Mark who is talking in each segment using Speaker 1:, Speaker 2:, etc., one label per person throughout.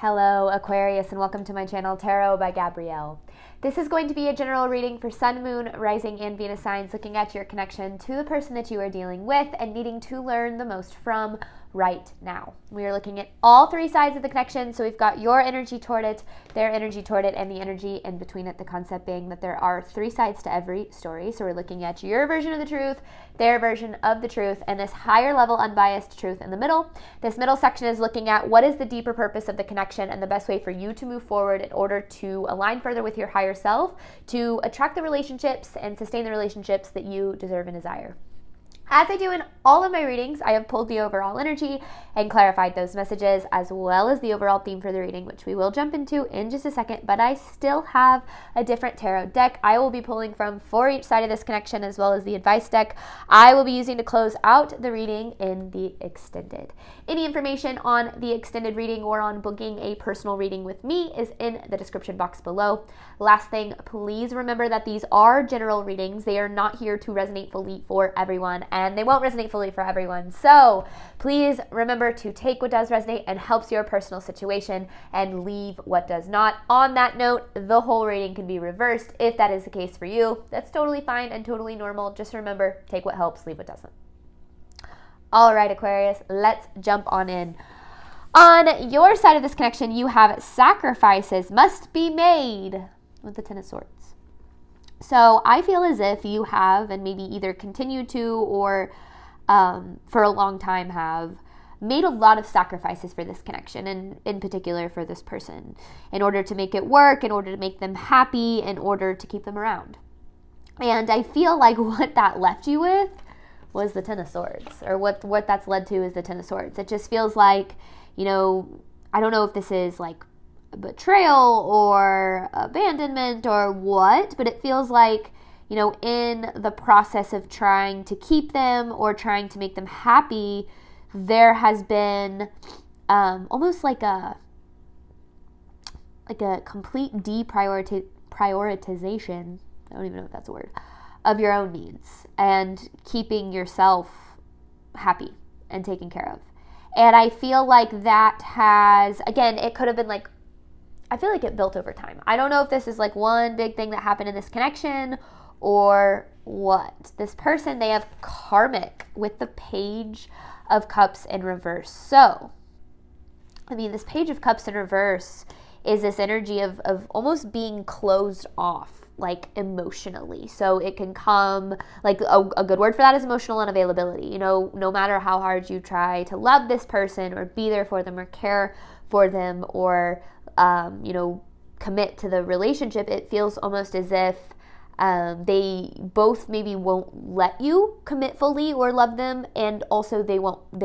Speaker 1: Hello Aquarius and welcome to my channel Tarot by Gabrielle. This is going to be a general reading for Sun, Moon, Rising, and Venus signs, looking at your connection to the person that you are dealing with and needing to learn the most from right now. We are looking at all three sides of the connection, so we've got your energy toward it, their energy toward it, and the energy in between it, the concept being that there are three sides to every story. So we're looking at your version of the truth, their version of the truth, and this higher level unbiased truth in the middle. This middle section is looking at what is the deeper purpose of the connection and the best way for you to move forward in order to align further with your higher self, to attract the relationships and sustain the relationships that you deserve and desire. As I do in all of my readings, I have pulled the overall energy and clarified those messages, as well as the overall theme for the reading, which we will jump into in just a second, but I still have a different tarot deck I will be pulling from for each side of this connection, as well as the advice deck I will be using to close out the reading in the extended. Any information on the extended reading or on booking a personal reading with me is in the description box below. Last thing, please remember that these are general readings. They are not here to resonate fully for everyone, and they won't resonate fully for everyone. So please remember to take what does resonate and helps your personal situation and leave what does not. On that note, the whole reading can be reversed if that is the case for you. That's totally fine and totally normal. Just remember, take what helps, leave what doesn't. All right, Aquarius, let's jump on in. On your side of this connection, you have sacrifices must be made with the Ten of Swords. So I feel as if you have, and maybe either continue to or for a long time have, made a lot of sacrifices for this connection, and in particular for this person, in order to make it work, in order to make them happy, in order to keep them around. And I feel like what that left you with was the Ten of Swords, or what that's led to is the Ten of Swords. It just feels like, you know, I don't know if this is like betrayal or abandonment or what, but it feels like, you know, in the process of trying to keep them or trying to make them happy, there has been almost like a complete prioritization, I don't even know if that's a word, of your own needs and keeping yourself happy and taken care of. And I feel like that has, again, it could have been like, I feel like it built over time. I don't know if this is like one big thing that happened in this connection or what. This person, they have karmic with the Page of Cups in reverse. So, I mean, this Page of Cups in reverse is this energy of almost being closed off, like emotionally. So it can come, like a good word for that is emotional unavailability. You know, no matter how hard you try to love this person or be there for them or care for them or you know, commit to the relationship, it feels almost as if they both maybe won't let you commit fully or love them, and also they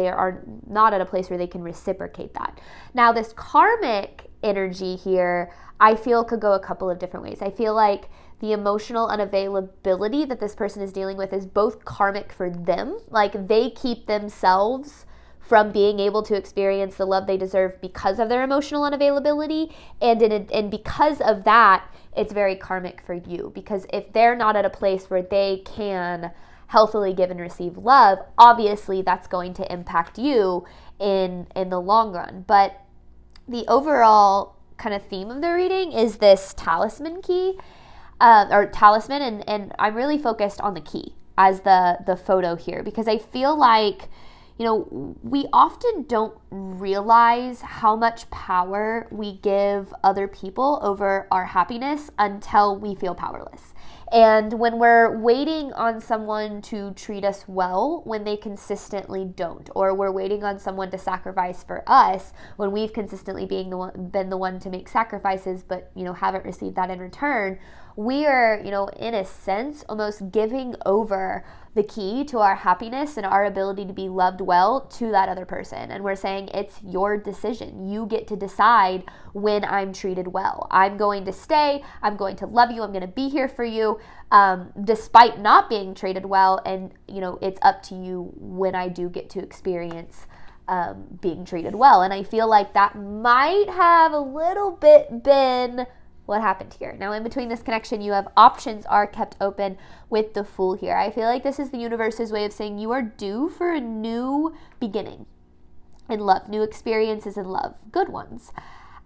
Speaker 1: are not at a place where they can reciprocate that. Now, this karmic energy here, I feel could go a couple of different ways. I feel like the emotional unavailability that this person is dealing with is both karmic for them, like they keep themselves from being able to experience the love they deserve because of their emotional unavailability. And because of that, it's very karmic for you. Because if they're not at a place where they can healthily give and receive love, obviously that's going to impact you in the long run. But the overall kind of theme of the reading is this talisman key, or talisman. And I'm really focused on the key as the photo here, because I feel like, you know, we often don't realize how much power we give other people over our happiness until we feel powerless. And when we're waiting on someone to treat us well when they consistently don't, or we're waiting on someone to sacrifice for us when we've consistently been the one to make sacrifices, but, you know, haven't received that in return, we are, you know, in a sense, almost giving over the key to our happiness and our ability to be loved well to that other person. And we're saying, it's your decision. You get to decide when I'm treated well. I'm going to stay. I'm going to love you. I'm going to be here for you, despite not being treated well. And, you know, it's up to you when I do get to experience being treated well. And I feel like that might have a little bit been what happened here. Now, in between this connection, you have options are kept open with the Fool here. I feel like this is the universe's way of saying you are due for a new beginning in love, new experiences in love, good ones.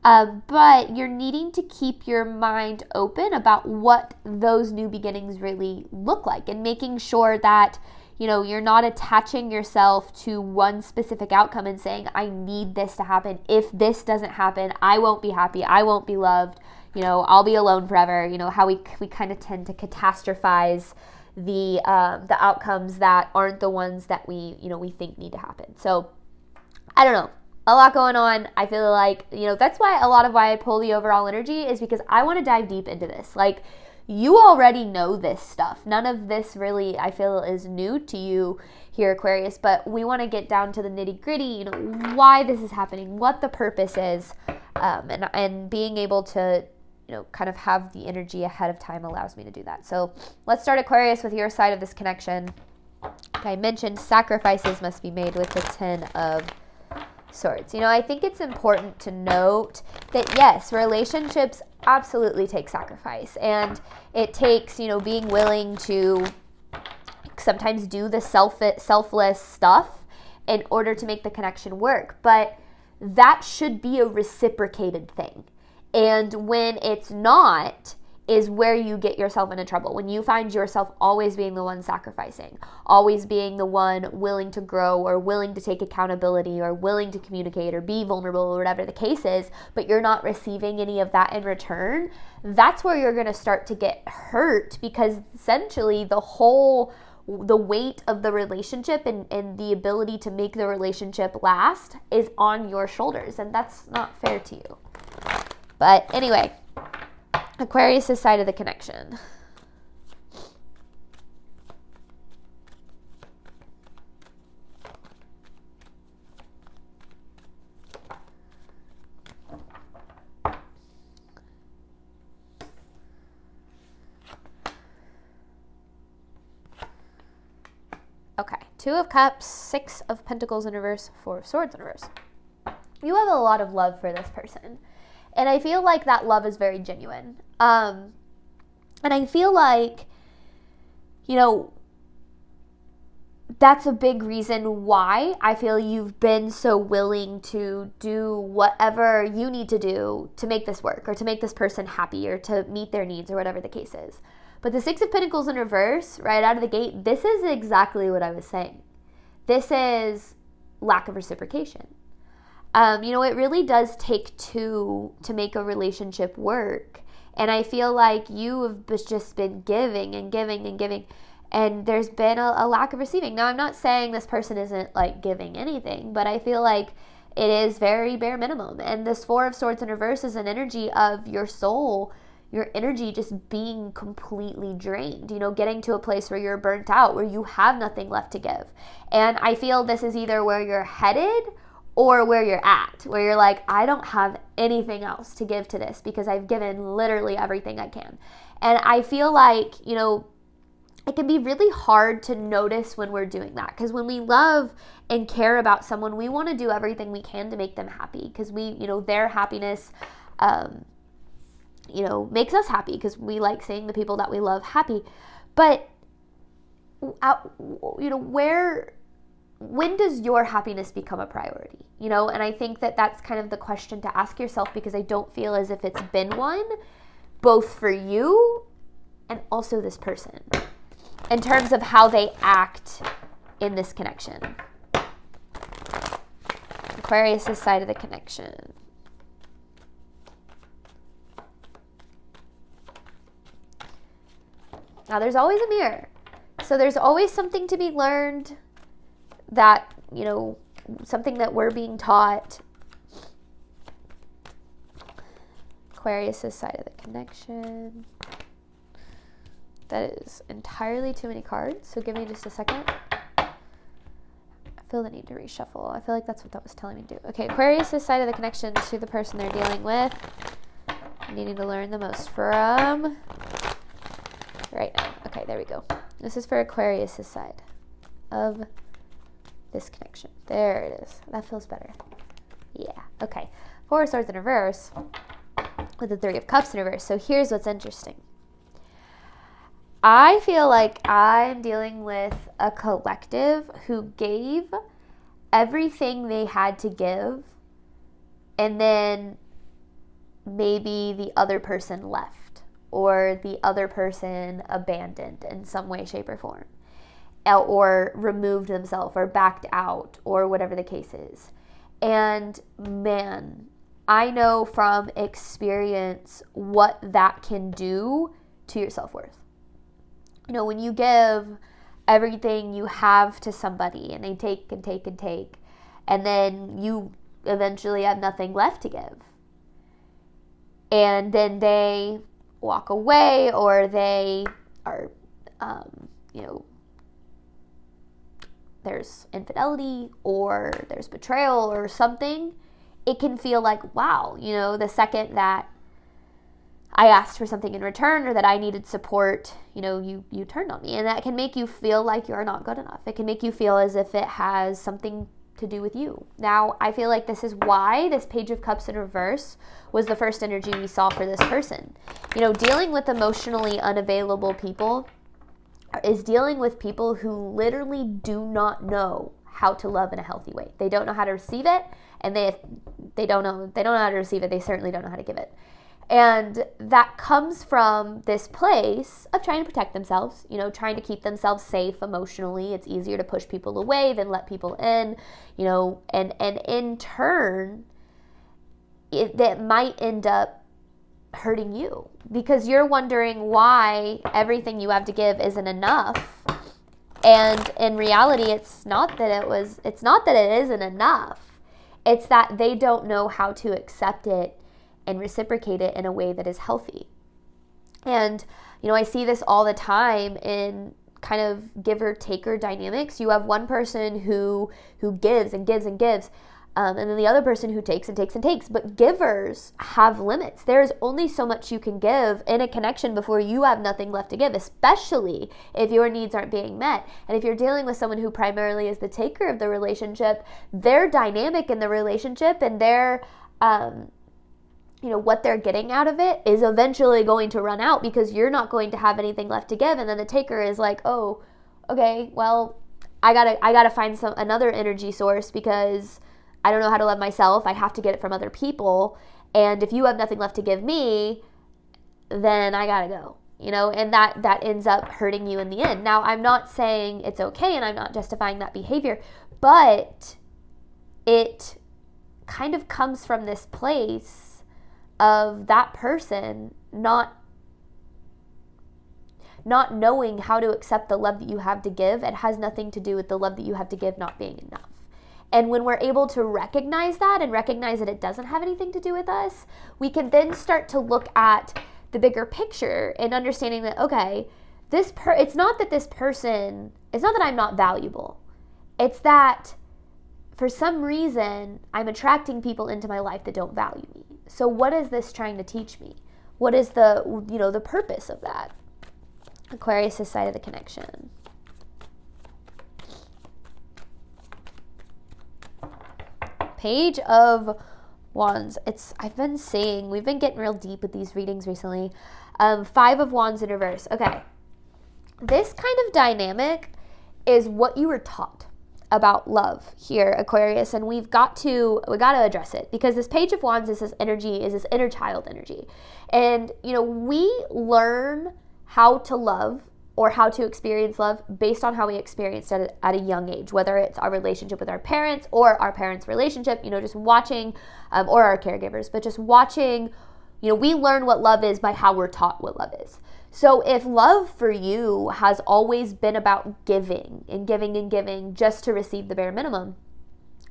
Speaker 1: But you're needing to keep your mind open about what those new beginnings really look like, and making sure that, you know, you're not attaching yourself to one specific outcome and saying, I need this to happen. If this doesn't happen, I won't be happy. I won't be loved. You know, I'll be alone forever. You know, how we kind of tend to catastrophize the outcomes that aren't the ones that we think need to happen. So I don't know. A lot going on. I feel like, you know, that's why I pull the overall energy, is because I want to dive deep into this. Like, you already know this stuff. None of this really, I feel, is new to you here, Aquarius, but we want to get down to the nitty gritty, you know, why this is happening, what the purpose is, and being able to, you know, kind of have the energy ahead of time allows me to do that. So let's start, Aquarius, with your side of this connection. I mentioned sacrifices must be made with the 10 of Swords. You know, I think it's important to note that, yes, relationships absolutely take sacrifice, and it takes, you know, being willing to sometimes do the selfless stuff in order to make the connection work. But that should be a reciprocated thing. And when it's not, is where you get yourself into trouble. When you find yourself always being the one sacrificing, always being the one willing to grow, or willing to take accountability, or willing to communicate, or be vulnerable, or whatever the case is, but you're not receiving any of that in return, that's where you're going to start to get hurt, because essentially the weight of the relationship and the ability to make the relationship last is on your shoulders, and that's not fair to you. But anyway, Aquarius' side of the connection. Okay, 2 of Cups, 6 of Pentacles in reverse, 4 of Swords in reverse. You have a lot of love for this person. And I feel like that love is very genuine. And I feel like, you know, that's a big reason why I feel you've been so willing to do whatever you need to do to make this work, or to make this person happy, or to meet their needs, or whatever the case is. But the 6 of Pentacles in reverse, right out of the gate, this is exactly what I was saying. This is lack of reciprocation. You know, it really does take 2 to make a relationship work. And I feel like you have just been giving and giving and giving, and there's been a lack of receiving. Now, I'm not saying this person isn't, like, giving anything, but I feel like it is very bare minimum. And this 4 of Swords in reverse is an energy of your soul, your energy just being completely drained, you know, getting to a place where you're burnt out, where you have nothing left to give. And I feel this is either where you're headed or where you're at, where you're like, I don't have anything else to give to this because I've given literally everything I can. And I feel like, you know, it can be really hard to notice when we're doing that, because when we love and care about someone, we want to do everything we can to make them happy, because we, you know, their happiness, you know, makes us happy, because we like seeing the people that we love happy. But, you know, when does your happiness become a priority? You know, and I think that that's kind of the question to ask yourself, because I don't feel as if it's been one, both for you and also this person, in terms of how they act in this connection. Aquarius' side of the connection. Now, there's always a mirror. So there's always something to be learned, that, you know, something that we're being taught. Aquarius' side of the connection. That is entirely too many cards, so give me just a second. I feel the need to reshuffle. I feel like that's what that was telling me to do. Okay, Aquarius' side of the connection to the person they're dealing with, needing to learn the most from right now. Okay, there we go. This is for Aquarius' side of this connection. There it is. That feels better. Yeah. Okay. 4 of Swords in reverse with the 3 of Cups in reverse. So here's what's interesting. I feel like I'm dealing with a collective who gave everything they had to give, and then maybe the other person left or the other person abandoned in some way, shape, or form, or removed themselves or backed out or whatever the case is. And man, I know from experience what that can do to your self-worth. You know, when you give everything you have to somebody and they take and take and take, and then you eventually have nothing left to give, and then they walk away, or they are, there's infidelity or there's betrayal or something, it can feel like, wow, the second that I asked for something in return or that I needed support, you turned on me. And that can make you feel like you're not good enough. It can make you feel as if it has something to do with you. Now, I feel like this is why this Page of Cups in reverse was the first energy we saw for this person. Dealing with emotionally unavailable people is dealing with people who literally do not know how to love in a healthy way. They don't know how to receive it, and they don't know how to receive it, they certainly don't know how to give it. And that comes from this place of trying to protect themselves, trying to keep themselves safe emotionally. It's easier to push people away than let people in, and in turn, that might end up hurting you because you're wondering why everything you have to give isn't enough. And in reality, it's not that it isn't enough. It's that they don't know how to accept it and reciprocate it in a way that is healthy. And, I see this all the time in kind of giver-taker dynamics. You have one person who gives and gives and gives, and then the other person who takes and takes and takes. But givers have limits. There's only so much you can give in a connection before you have nothing left to give, especially if your needs aren't being met. And if you're dealing with someone who primarily is the taker of the relationship, their dynamic in the relationship and their what they're getting out of it is eventually going to run out because you're not going to have anything left to give. And then the taker is like, oh, okay, well, I gotta find another energy source because I don't know how to love myself. I have to get it from other people. And if you have nothing left to give me, then I gotta go, and that ends up hurting you in the end. Now, I'm not saying it's okay and I'm not justifying that behavior, but it kind of comes from this place of that person not knowing how to accept the love that you have to give. It has nothing to do with the love that you have to give not being enough. And when we're able to recognize that and recognize that it doesn't have anything to do with us, we can then start to look at the bigger picture and understanding that, okay, it's not that I'm not valuable. It's that for some reason, I'm attracting people into my life that don't value me. So what is this trying to teach me? What is the purpose of that? Aquarius' side of the connection. Page of Wands. We've been getting real deep with these readings recently. 5 of Wands in reverse. Okay. This kind of dynamic is what you were taught about love here, Aquarius, and we got to address it because this Page of Wands is this inner child energy. And, we learn how to love or how to experience love based on how we experienced it at a young age, whether it's our relationship with our parents or our parents' relationship, just watching, or our caregivers, but just watching, we learn what love is by how we're taught what love is. So if love for you has always been about giving and giving and giving just to receive the bare minimum,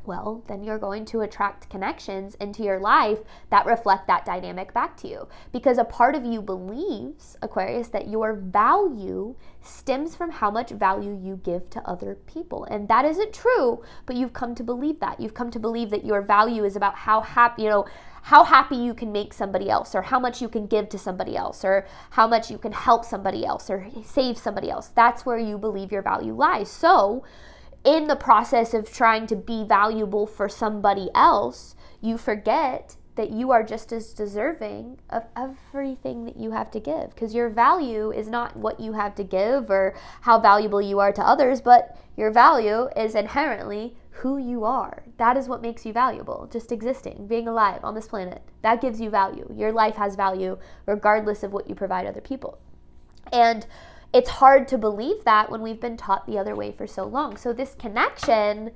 Speaker 1: well, then you're going to attract connections into your life that reflect that dynamic back to you. Because a part of you believes, Aquarius, that your value stems from how much value you give to other people. And that isn't true, but you've come to believe that. You've come to believe that your value is about how happy you can make somebody else, or how much you can give to somebody else, or how much you can help somebody else, or save somebody else. That's where you believe your value lies. So in the process of trying to be valuable for somebody else, you forget that you are just as deserving of everything that you have to give, because your value is not what you have to give or how valuable you are to others, but your value is inherently who you are. That is what makes you valuable. Just existing, being alive on this planet. That gives you value. Your life has value regardless of what you provide other people. And it's hard to believe that when we've been taught the other way for so long. So this connection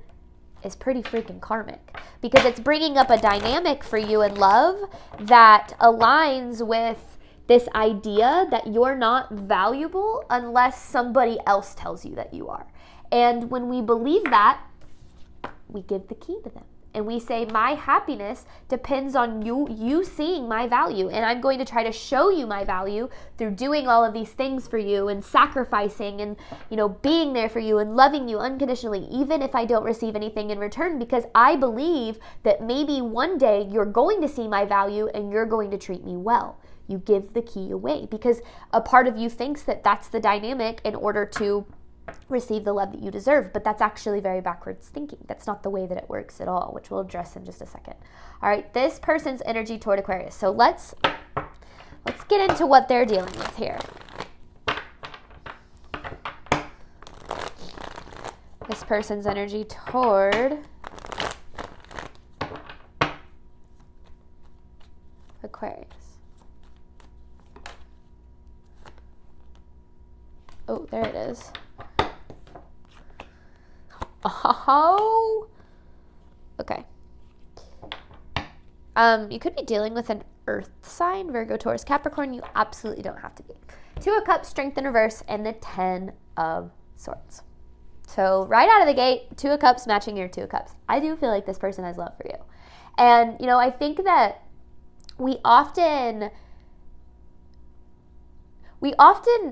Speaker 1: is pretty freaking karmic, because it's bringing up a dynamic for you in love that aligns with this idea that you're not valuable unless somebody else tells you that you are. And when we believe that, we give the key to them. And we say, my happiness depends on you seeing my value. And I'm going to try to show you my value through doing all of these things for you and sacrificing and, being there for you and loving you unconditionally, even if I don't receive anything in return, because I believe that maybe one day you're going to see my value and you're going to treat me well. You give the key away because a part of you thinks that that's the dynamic in order to receive the love that you deserve, but that's actually very backwards thinking. That's not the way that it works at all, which we'll address in just a second. All right, this person's energy toward Aquarius. So let's get into what they're dealing with here. This person's energy toward Aquarius. Oh, there it is. Oh, okay. You could be dealing with an earth sign, Virgo, Taurus, Capricorn. You absolutely don't have to be. 2 of Cups, Strength in reverse, and the 10 of Swords. So right out of the gate, 2 of Cups matching your 2 of Cups. I do feel like this person has love for you. And, I think that we often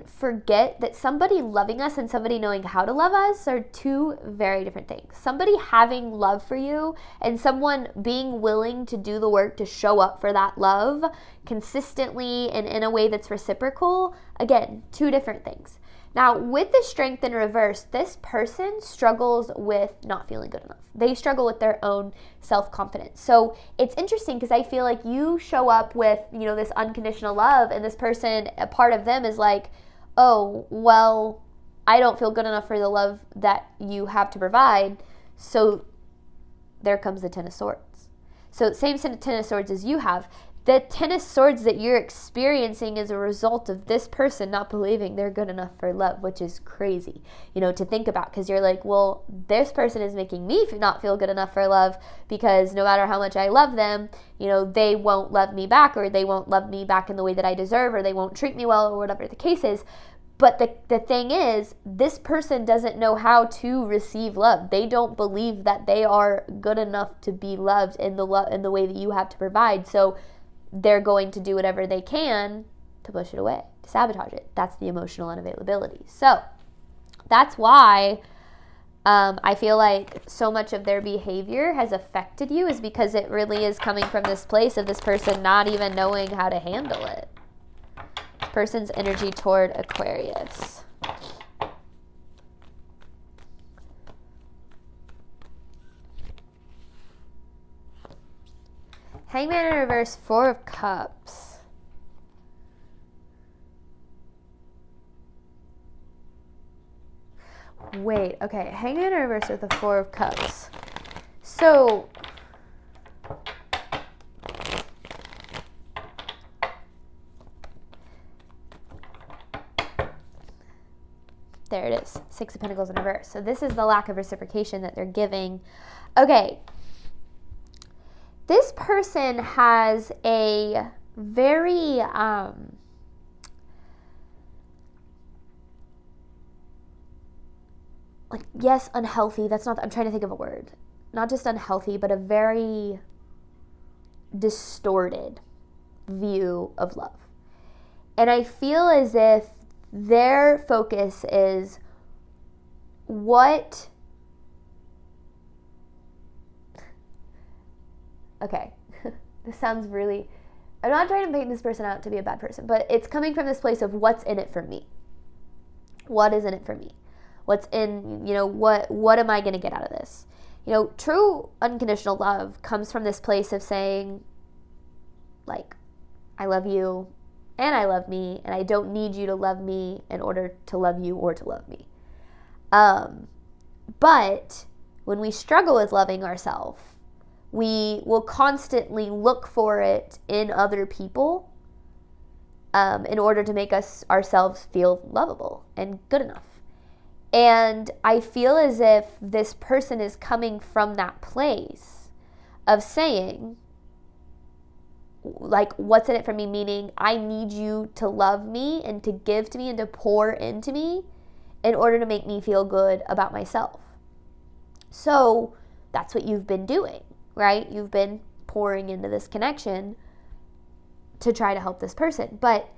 Speaker 1: forget that somebody loving us and somebody knowing how to love us are 2 very different things. Somebody having love for you and someone being willing to do the work to show up for that love consistently and in a way that's reciprocal, again, 2 different things. Now, with the Strength in reverse, this person struggles with not feeling good enough. They struggle with their own self-confidence. So it's interesting because I feel like you show up with, this unconditional love, and this person, a part of them is like, oh, well, I don't feel good enough for the love that you have to provide. So there comes the 10 of Swords. So same 10 of Swords as you have. The 10 of Swords that you're experiencing is a result of this person not believing they're good enough for love, which is crazy, to think about, because you're like, well, this person is making me not feel good enough for love because no matter how much I love them, they won't love me back, or they won't love me back in the way that I deserve, or they won't treat me well, or whatever the case is. But the thing is, this person doesn't know how to receive love. They don't believe that they are good enough to be loved in the way that you have to provide. So they're going to do whatever they can to push it away, to sabotage it. That's the emotional unavailability. So that's why I feel like so much of their behavior has affected you, is because it really is coming from this place of this person not even knowing how to handle it. This person's energy toward Aquarius. Hangman in reverse, 4 of Cups. Wait, okay. Hangman in reverse with the 4 of Cups. So, there it is. 6 of Pentacles in reverse. So this is the lack of reciprocation that they're giving. Okay. This person has a very, yes, unhealthy. That's not, I'm trying to think of a word. Not just unhealthy, but a very distorted view of love. And I feel as if their focus is okay, this sounds really, I'm not trying to paint this person out to be a bad person, but it's coming from this place of what's in it for me. What is in it for me? What's in, what am I going to get out of this? True unconditional love comes from this place of saying, I love you and I love me, and I don't need you to love me in order to love you or to love me. But when we struggle with loving ourselves, we will constantly look for it in other people in order to make ourselves feel lovable and good enough. And I feel as if this person is coming from that place of saying, like, what's in it for me? Meaning, I need you to love me and to give to me and to pour into me in order to make me feel good about myself. So that's what you've been doing, right? You've been pouring into this connection to try to help this person. But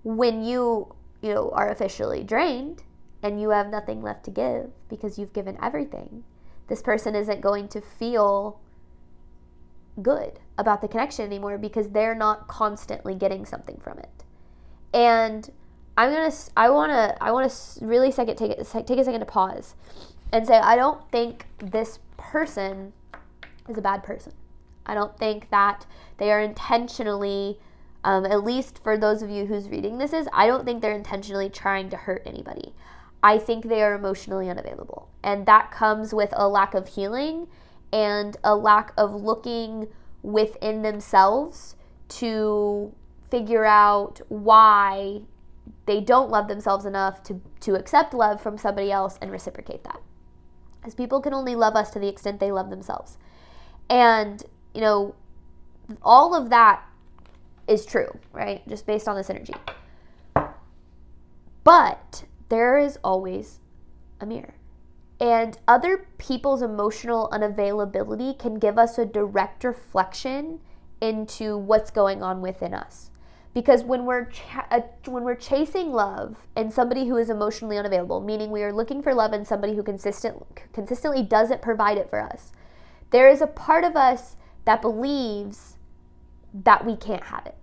Speaker 1: when you are officially drained and you have nothing left to give because you've given everything, this person isn't going to feel good about the connection anymore because they're not constantly getting something from it. And I want to really take a second to pause and say, I don't think this person is a bad person. I don't think that they are intentionally, at least for those of you who's reading this, I don't think they're intentionally trying to hurt anybody. I think they are emotionally unavailable. And that comes with a lack of healing and a lack of looking within themselves to figure out why they don't love themselves enough to accept love from somebody else and reciprocate that. Because people can only love us to the extent they love themselves. And, all of that is true, right? Just based on this energy. But there is always a mirror. And other people's emotional unavailability can give us a direct reflection into what's going on within us. Because when we're chasing love and somebody who is emotionally unavailable, meaning we are looking for love in somebody who consistently doesn't provide it for us, there is a part of us that believes that we can't have it.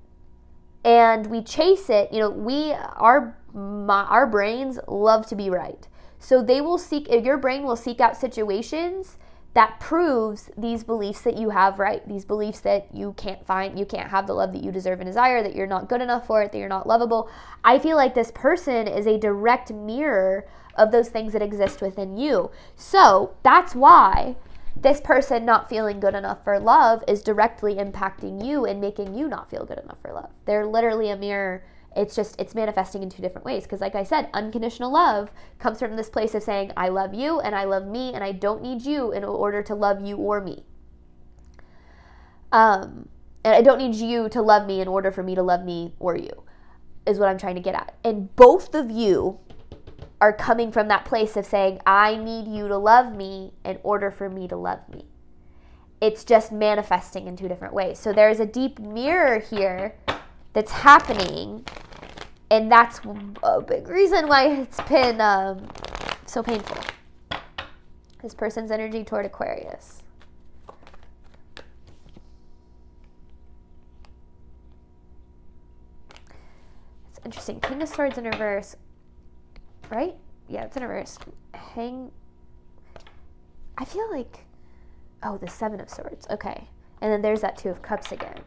Speaker 1: And we chase it. Our brains love to be right. So your brain will seek out situations that proves these beliefs that you have right, these beliefs that you can't have the love that you deserve and desire, that you're not good enough for it, that you're not lovable. I feel like this person is a direct mirror of those things that exist within you. So that's why this person not feeling good enough for love is directly impacting you and making you not feel good enough for love. They're literally a mirror. It's manifesting in two different ways. Because like I said, unconditional love comes from this place of saying, I love you and I love me and I don't need you in order to love you or me. And I don't need you to love me in order for me to love me or you, is what I'm trying to get at. And both of you are coming from that place of saying, I need you to love me in order for me to love me. It's just manifesting in two different ways. So there's a deep mirror here that's happening, and that's a big reason why it's been so painful. This person's energy toward Aquarius. It's interesting. King of Swords in reverse, right? Yeah, it's in reverse. I feel like, the Seven of Swords. Okay. And then there's that Two of Cups again.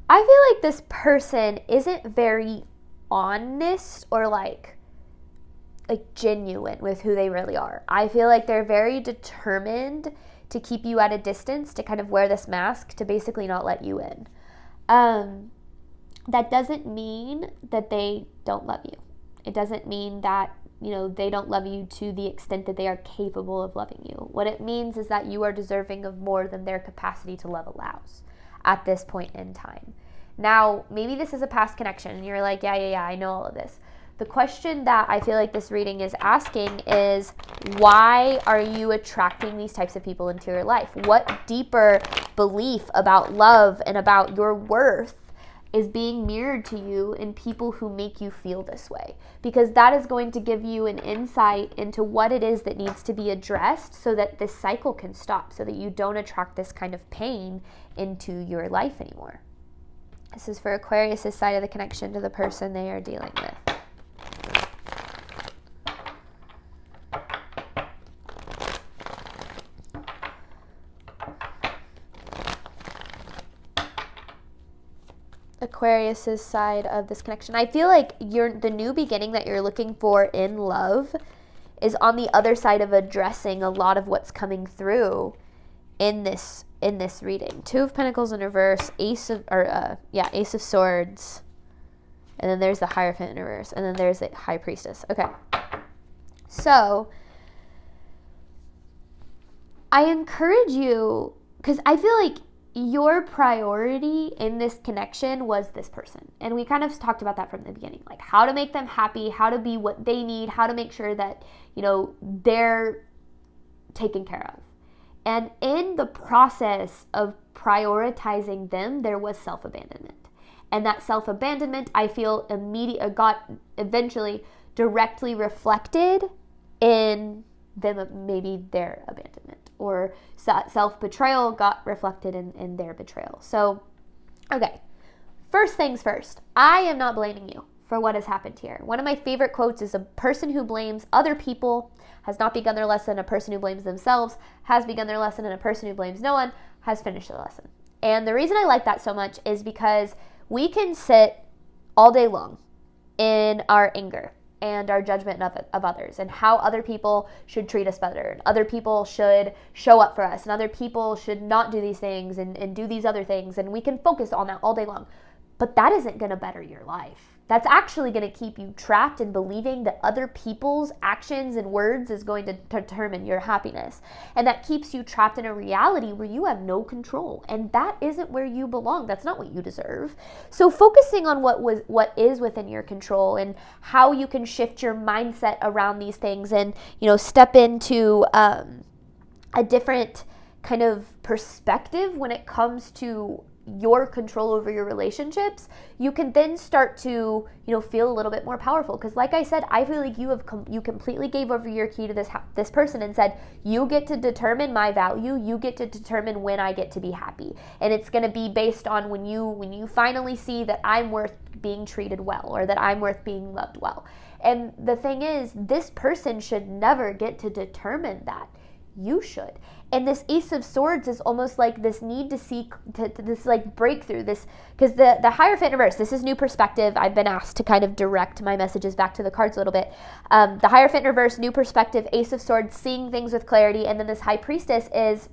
Speaker 1: I feel like this person isn't very honest or like genuine with who they really are. I feel like they're very determined to keep you at a distance, to kind of wear this mask to basically not let you in. That doesn't mean that they don't love you. It doesn't mean that, they don't love you to the extent that they are capable of loving you. What it means is that you are deserving of more than their capacity to love allows at this point in time. Now, maybe this is a past connection and you're like, yeah, I know all of this. The question that I feel like this reading is asking is, why are you attracting these types of people into your life? What deeper belief about love and about your worth is being mirrored to you in people who make you feel this way? Because that is going to give you an insight into what it is that needs to be addressed so that this cycle can stop, so that you don't attract this kind of pain into your life anymore. This is for Aquarius' side of the connection to the person they are dealing with. Aquarius' side of this connection. I feel like the new beginning that you're looking for in love is on the other side of addressing a lot of what's coming through in this reading. Two of Pentacles in reverse, Ace of Swords, and then there's the Hierophant in reverse, and then there's the High Priestess. Okay, so I encourage you, because I feel like your priority in this connection was this person. And we kind of talked about that from the beginning, like how to make them happy, how to be what they need, how to make sure that, they're taken care of. And in the process of prioritizing them, there was self-abandonment. And that self-abandonment, I feel, got eventually directly reflected in them, maybe their abandonment. Or self-betrayal got reflected in their betrayal. So, okay, first things first, I am not blaming you for what has happened here. One of my favorite quotes is, a person who blames other people has not begun their lesson. A person who blames themselves has begun their lesson. And a person who blames no one has finished the lesson. And the reason I like that so much is because we can sit all day long in our anger and our judgment of others, and how other people should treat us better, and other people should show up for us, and other people should not do these things and do these other things, and we can focus on that all day long. But that isn't going to better your life. That's actually going to keep you trapped in believing that other people's actions and words is going to determine your happiness. And that keeps you trapped in a reality where you have no control. And that isn't where you belong. That's not what you deserve. So focusing on what is within your control and how you can shift your mindset around these things and, step into a different kind of perspective when it comes to your control over your relationships, you can then start to, feel a little bit more powerful. Because like I said, I feel like you completely gave over your key to this person and said, you get to determine my value, you get to determine when I get to be happy. And it's going to be based on when you finally see that I'm worth being treated well, or that I'm worth being loved well. And the thing is, this person should never get to determine that. You should. And this Ace of Swords is almost like this need to seek this like breakthrough, this, because the Hierophant reverse, this is new perspective. I've been asked to kind of direct my messages back to the cards a little bit. The Hierophant reverse, new perspective, Ace of Swords, seeing things with clarity, and then this High Priestess is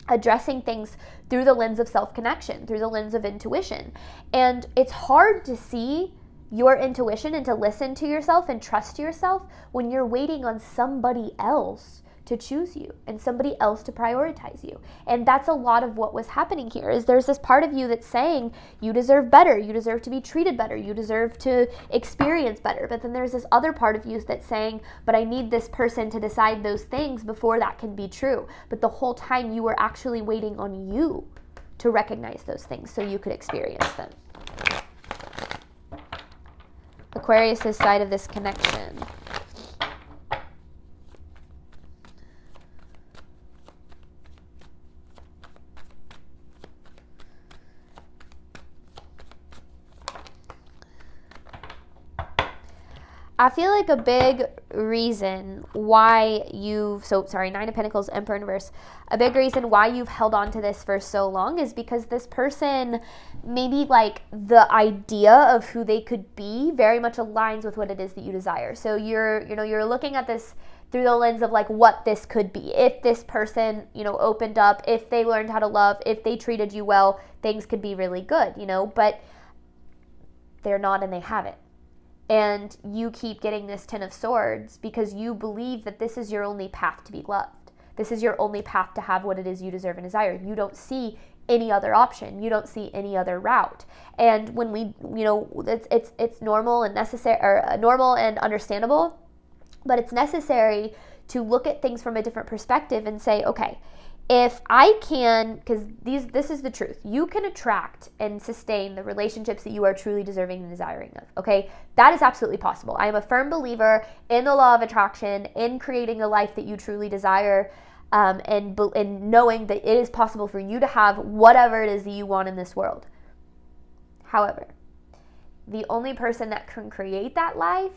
Speaker 1: addressing things through the lens of self-connection, through the lens of intuition. And it's hard to see your intuition and to listen to yourself and trust yourself when you're waiting on somebody else to choose you and somebody else to prioritize you. And that's a lot of what was happening here, is there's this part of you that's saying you deserve better, you deserve to be treated better, you deserve to experience better. But then there's this other part of you that's saying, but I need this person to decide those things before that can be true. But the whole time you were actually waiting on you to recognize those things so you could experience them. Aquarius' side of this connection. I feel like a big reason why Nine of Pentacles, Emperor in reverse, a big reason why you've held on to this for so long is because this person, maybe like the idea of who they could be very much aligns with what it is that you desire. So you're looking at this through the lens of like what this could be. If this person, opened up, if they learned how to love, if they treated you well, things could be really good, but they're not and they haven't. And you keep getting this Ten of Swords because you believe that this is your only path to be loved. This is your only path to have what it is you deserve and desire. You don't see any other option. You don't see any other route. And when we, it's normal and necessary, or normal and understandable, but it's necessary to look at things from a different perspective and say, okay, if I can, because this is the truth, you can attract and sustain the relationships that you are truly deserving and desiring of, okay? That is absolutely possible. I am a firm believer in the law of attraction, in creating the life that you truly desire, and knowing that it is possible for you to have whatever it is that you want in this world. However, the only person that can create that life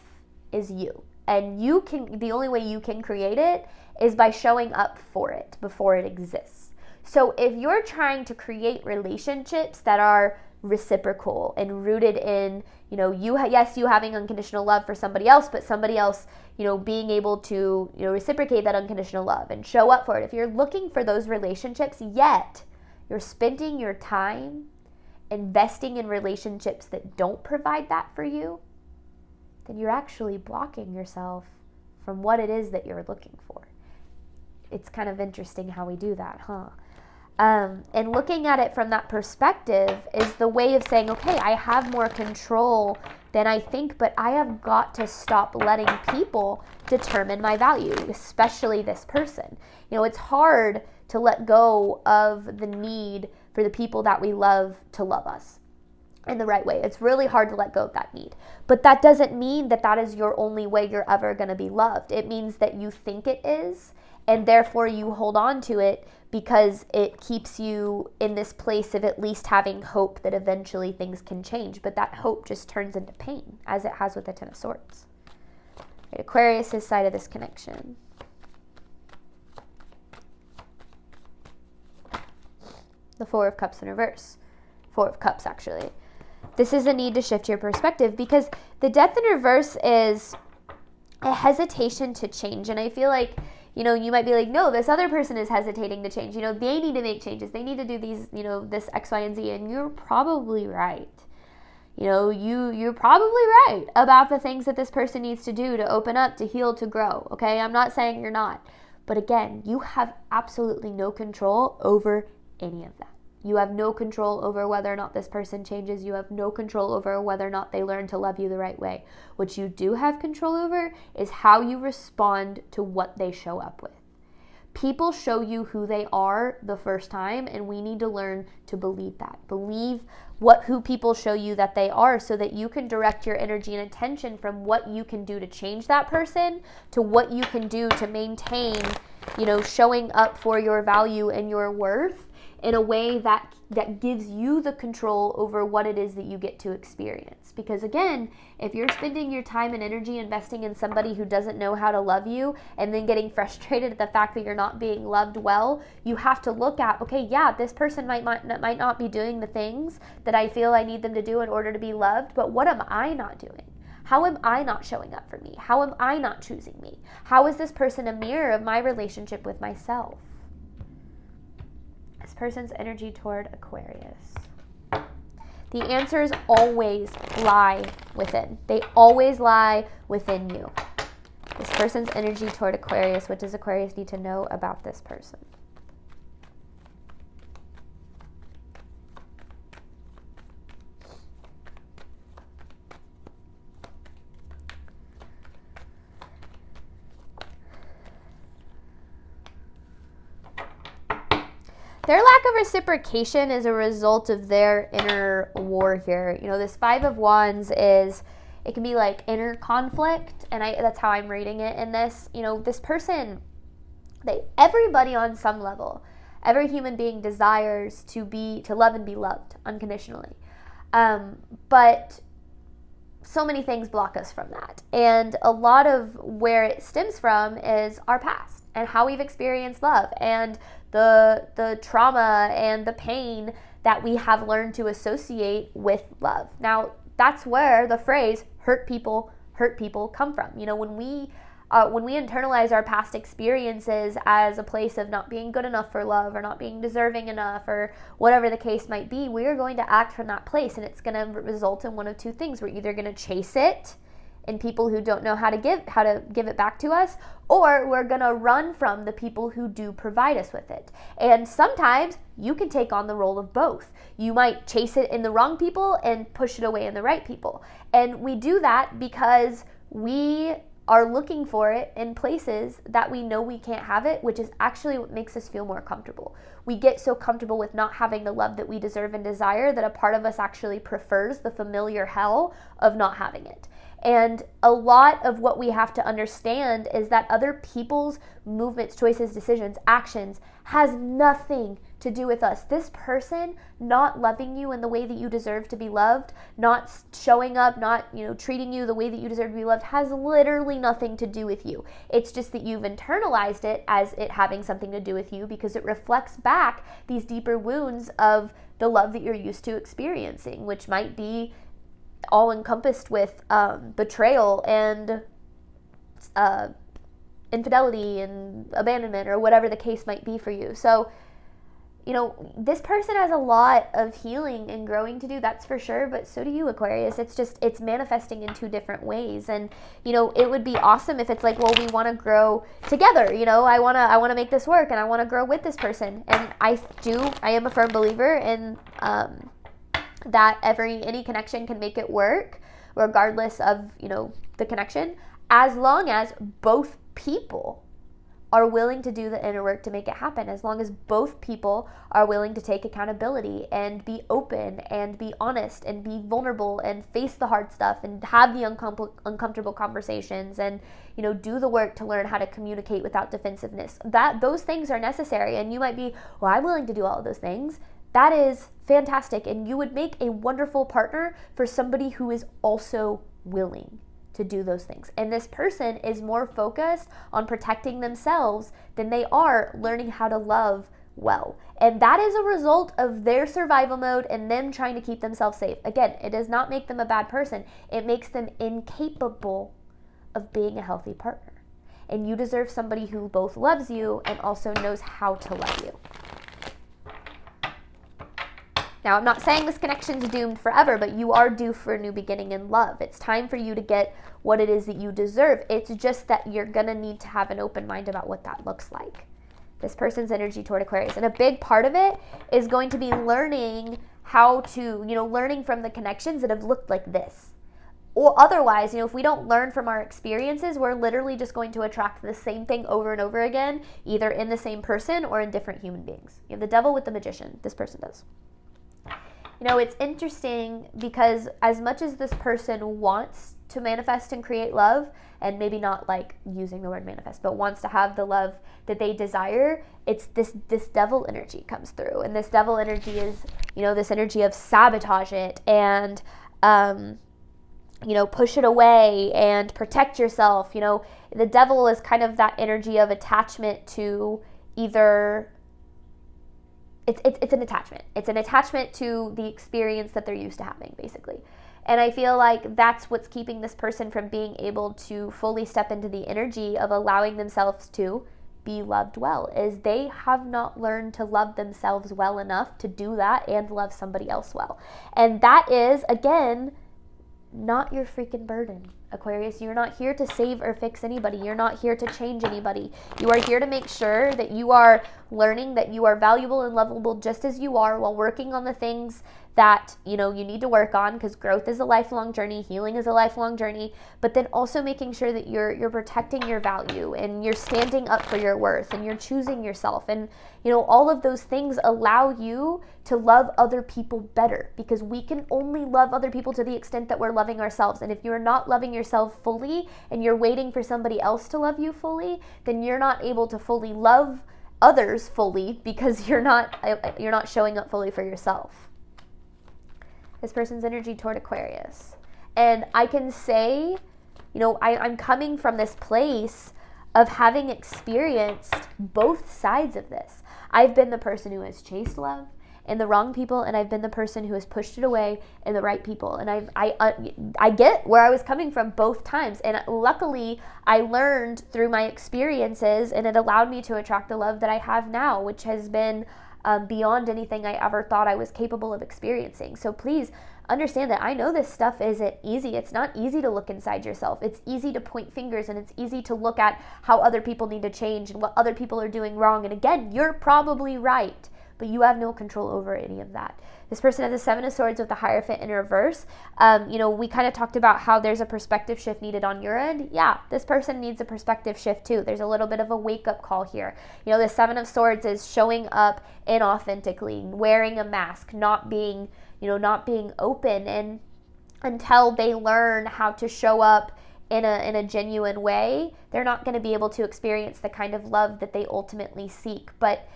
Speaker 1: is you. And the only way you can create it is by showing up for it before it exists. So if you're trying to create relationships that are reciprocal and rooted in, you having unconditional love for somebody else, but somebody else, being able to, reciprocate that unconditional love and show up for it. If you're looking for those relationships, yet you're spending your time investing in relationships that don't provide that for you, then you're actually blocking yourself from what it is that you're looking for. It's kind of interesting how we do that, huh? And looking at it from that perspective is the way of saying, okay, I have more control than I think, but I have got to stop letting people determine my value, especially this person. It's hard to let go of the need for the people that we love to love us in the right way. It's really hard to let go of that need. But that doesn't mean that that is your only way you're ever going to be loved. It means that you think it is, and therefore you hold on to it because it keeps you in this place of at least having hope that eventually things can change. But that hope just turns into pain, as it has with the Ten of Swords. Right, Aquarius' side of this connection. The Four of Cups in reverse. Four of Cups, actually. This is a need to shift your perspective, because the Death in reverse is a hesitation to change. And I feel like, you might be like, no, this other person is hesitating to change. They need to make changes. They need to do these, this X, Y, and Z. And you're probably right. You're probably right about the things that this person needs to do to open up, to heal, to grow. Okay. I'm not saying you're not. But again, you have absolutely no control over any of that. You have no control over whether or not this person changes. You have no control over whether or not they learn to love you the right way. What you do have control over is how you respond to what they show up with. People show you who they are the first time, and we need to learn to believe that. Believe who people show you that they are, so that you can direct your energy and attention from what you can do to change that person to what you can do to maintain, showing up for your value and your worth in a way that gives you the control over what it is that you get to experience. Because again, if you're spending your time and energy investing in somebody who doesn't know how to love you, and then getting frustrated at the fact that you're not being loved well, you have to look at, okay, yeah, this person might not be doing the things that I feel I need them to do in order to be loved, but what am I not doing? How am I not showing up for me? How am I not choosing me? How is this person a mirror of my relationship with myself? This person's energy toward Aquarius. The answers always lie within. They always lie within you. This person's energy toward Aquarius. What does Aquarius need to know about this person? Their lack of reciprocation is a result of their inner war here. This Five of Wands it can be like inner conflict, and that's how I'm reading it in this. This person, everybody on some level, every human being desires to love and be loved unconditionally. But so many things block us from that. And a lot of where it stems from is our past and how we've experienced love, and the trauma and the pain that we have learned to associate with love. Now, that's where the phrase hurt people come from. When we internalize our past experiences as a place of not being good enough for love, or not being deserving enough, or whatever the case might be, we are going to act from that place, and it's going to result in one of two things. We're either going to chase it in people who don't know how to give it back to us, or we're going to run from the people who do provide us with it. And sometimes you can take on the role of both. You might chase it in the wrong people and push it away in the right people. And we do that because we are looking for it in places that we know we can't have it, which is actually what makes us feel more comfortable. We get so comfortable with not having the love that we deserve and desire that a part of us actually prefers the familiar hell of not having it. And a lot of what we have to understand is that other people's movements, choices, decisions, actions has nothing to do with us. This person not loving you in the way that you deserve to be loved, not showing up, not, treating you the way that you deserve to be loved, has literally nothing to do with you. It's just that you've internalized it as it having something to do with you, because it reflects back these deeper wounds of the love that you're used to experiencing, which might be all encompassed with betrayal and infidelity and abandonment, or whatever the case might be for you. So, this person has a lot of healing and growing to do, that's for sure, but so do you, Aquarius. It's manifesting in two different ways. And, it would be awesome if it's like, well, we want to grow together. I want to make this work, and I want to grow with this person. And I am a firm believer in that any connection can make it work, regardless of, the connection, as long as both people are willing to do the inner work to make it happen, as long as both people are willing to take accountability and be open and be honest and be vulnerable and face the hard stuff and have the uncomfortable conversations and, do the work to learn how to communicate without defensiveness. Those things are necessary. And you might be, well, I'm willing to do all of those things. That is fantastic. And you would make a wonderful partner for somebody who is also willing to do those things. And this person is more focused on protecting themselves than they are learning how to love well. And that is a result of their survival mode and them trying to keep themselves safe. Again, it does not make them a bad person. It makes them incapable of being a healthy partner. And you deserve somebody who both loves you and also knows how to love you. Now, I'm not saying this connection's doomed forever, but you are due for a new beginning in love. It's time for you to get what it is that you deserve. It's just that you're going to need to have an open mind about what that looks like. This person's energy toward Aquarius. And a big part of it is going to be learning how to, learning from the connections that have looked like this. Or otherwise, if we don't learn from our experiences, we're literally just going to attract the same thing over and over again, either in the same person or in different human beings. You have the devil with the magician. This person does. It's interesting because as much as this person wants to manifest and create love, and maybe not like using the word manifest, but wants to have the love that they desire, it's this devil energy comes through. And this devil energy is, this energy of sabotage it and, push it away and protect yourself. The devil is kind of that energy of attachment to either... It's an attachment. It's an attachment to the experience that they're used to having, basically. And I feel like that's what's keeping this person from being able to fully step into the energy of allowing themselves to be loved well, is they have not learned to love themselves well enough to do that and love somebody else well. And that is, again, not your freaking burden, Aquarius. You're not here to save or fix anybody. You're not here to change anybody. You are here to make sure that you are learning that you are valuable and lovable just as you are, while working on the things that you need to work on, because growth is a lifelong journey, healing is a lifelong journey, but then also making sure that you're protecting your value and you're standing up for your worth and you're choosing yourself. And all of those things allow you to love other people better, because we can only love other people to the extent that we're loving ourselves. And if you're not loving yourself fully and you're waiting for somebody else to love you fully, then you're not able to fully love others fully, because you're not showing up fully for yourself. This person's energy toward Aquarius. And I can say, I'm coming from this place of having experienced both sides of this. I've been the person who has chased love and the wrong people, and I've been the person who has pushed it away and the right people. And I get where I was coming from both times. And luckily, I learned through my experiences, and it allowed me to attract the love that I have now, which has been beyond anything I ever thought I was capable of experiencing. So please understand that I know this stuff isn't easy. It's not easy to look inside yourself. It's easy to point fingers, and it's easy to look at how other people need to change and what other people are doing wrong. And again, you're probably right, but you have no control over any of that. This person has the Seven of Swords with the Hierophant in reverse. We kind of talked about how there's a perspective shift needed on your end. Yeah, this person needs a perspective shift too. There's a little bit of a wake-up call here. The Seven of Swords is showing up inauthentically, wearing a mask, not being open. And until they learn how to show up in a genuine way, they're not going to be able to experience the kind of love that they ultimately seek. But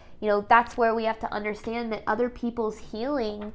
Speaker 1: that's where we have to understand that other people's healing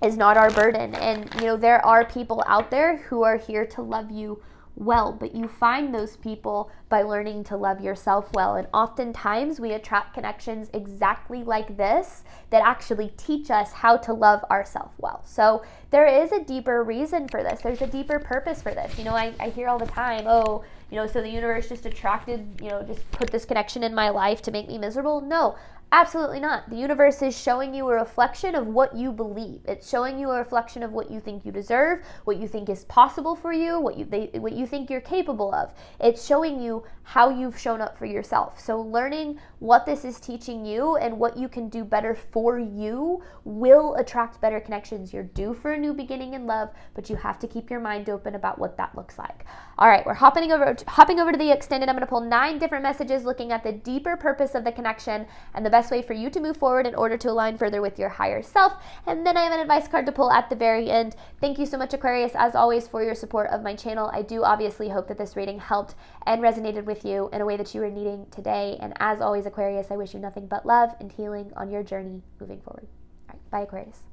Speaker 1: is not our burden. And, there are people out there who are here to love you well, but you find those people by learning to love yourself well. And oftentimes we attract connections exactly like this that actually teach us how to love ourselves well. So there is a deeper reason for this. There's a deeper purpose for this. I hear all the time, oh, so the universe just just put this connection in my life to make me miserable. No, absolutely not. The universe is showing you a reflection of what you believe. It's showing you a reflection of what you think you deserve, what you think is possible for you, what you think you're capable of. It's showing you how you've shown up for yourself. So learning what this is teaching you and what you can do better for you will attract better connections. You're due for a new beginning in love, but you have to keep your mind open about what that looks like. All right, we're hopping over to the extended. I'm going to pull 9 different messages looking at the deeper purpose of the connection and the best way for you to move forward in order to align further with your higher self. And then I have an advice card to pull at the very end. Thank you so much, Aquarius, as always, for your support of my channel. I do obviously hope that this reading helped and resonated with you in a way that you were needing today. And as always, Aquarius, I wish you nothing but love and healing on your journey moving forward. All right, bye, Aquarius.